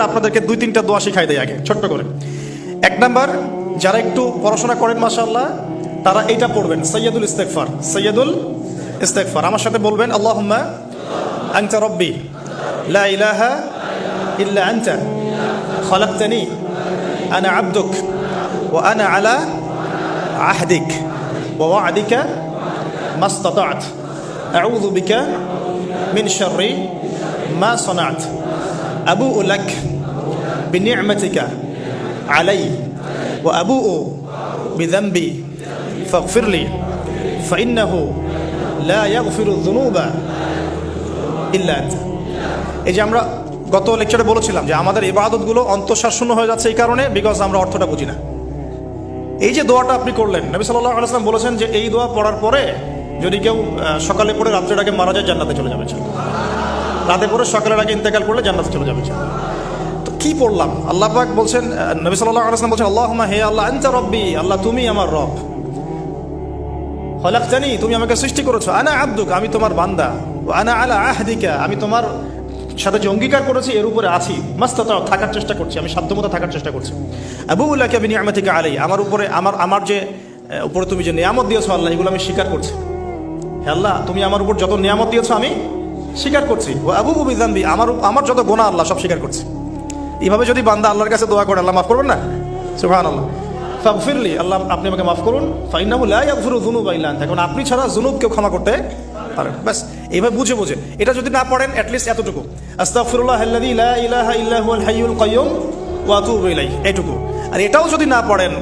আপনাদেরকে দুই তিনটা দোয়া শিখাই দেয় আগে ছোট্ট করে। এক নাম্বার, যারা একটু পড়াশোনা করেন মাশাআল্লাহ তারা এইটা পড়বেন, সাইয়্যিদুল ইস্তিগফার। সাইয়্যিদুল ইস্তিগফার আমার সাথে বলবেন, আল্লাহুম্মা আনতা রাব্বি লা ইলাহা ইল্লা আনতা খালাকতানি আনা আবদুক ওয়া আনা আলা আহদিক ওয়া ওয়া'দিকা মাসতাতা'ত আউযু বিকা মিন শাররি মা সানা'ত আবুউ লাক বিনি'মাতিকা আলাই ওয়া আবুউ বিযানবি ফাগফিরলি ফাইন্নাহু লা ইয়াগফিরুয যুনুবা ইল্লা আনতা। এই যে আমরা গত লেকচারে বলেছিলাম যে আমাদের ইবাদতগুলো অন্তঃসার শূন্য হয়ে যাচ্ছে এই কারণে, বিকজ আমরা অর্থটা বুঝি না। এই যে দোয়াটা আপনি করলেন, নবী সাল্লাল্লাহু আলাইহি ওয়াসাল্লাম বলেছেন যে এই দোয়া পড়ার পরে যদি কেউ সকালে পড়ে রাত্রের আগে মারা যায় জান্নাতে চলে যাবে, রাতে পড়ে সকালের আগে ইন্তেকাল করলে জান্নাতে চলে যাবে। তো কি পড়লাম? আল্লাহ পাক বলছেন, নবী সাল্লাল্লাহু আলাইহি ওয়াসাল্লাম বলছেন, আল্লাহুম্মা হে আল্লাহ আনতা রাব্বি, আল্লাহ তুমি আমার রব, খলাকতানি তুমি আমাকে সৃষ্টি করেছো, আনা আবদুক আমি তোমার বান্দা, ও আনা আলা আহদিকা আমি তোমার সাথে যে অঙ্গীকার করেছি এর উপরে আছি, মাস্তাতাও থাকার চেষ্টা করছি, আমি সাধ্যমতো থাকার চেষ্টা করছি। আবুউ লাকা বিনি'মাতিকা আলাই আমার উপরে আমার যে উপরে তুমি যে নিয়ামত দিয়েছো আল্লাহ, এগুলো আমি স্বীকার করছি। হে আল্লাহ তুমি আমার উপর যত নিয়ামত দিয়েছো আমি স্বীকার করছি। ও আবুউ বিযানবি আমার যত গুনাহ আল্লাহ সব স্বীকার করছি। এইভাবে যদি বান্দা আল্লাহর কাছে দোয়া করে, আল্লাহ মাফ করবেন না? সুবহানাল্লাহ। ফাগফিরলি আল্লাহ আপনি আমাকে মাফ করুন, ফাইন্নাহু লা ইয়াগফিরু যুনুবা ইল্লা আনতা কারণ আপনি ছাড়া যুনুব কেউ ক্ষমা করতে পারেন। ব্যাস এইভাবে বুঝে বুঝে, এটা যদি না পড়েন অ্যাটলিস্ট এতটুকু, আস্তাগফিরুল্লাহাল্লাযী লা ইলাহা ইল্লা হুয়াল হাইয়ুল কাইয়্যুম ওয়া আতুবু ইলাইহি, এইটুকু। আর এটাও যদি না পড়েন,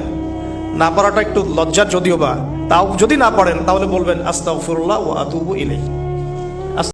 না পড়াটা একটু লজ্জার যদিও বা, তাও যদি না পড়েন তাহলে বলবেন আস্তাগফিরুল্লাহ ওয়া আতুবু ইলাইহি।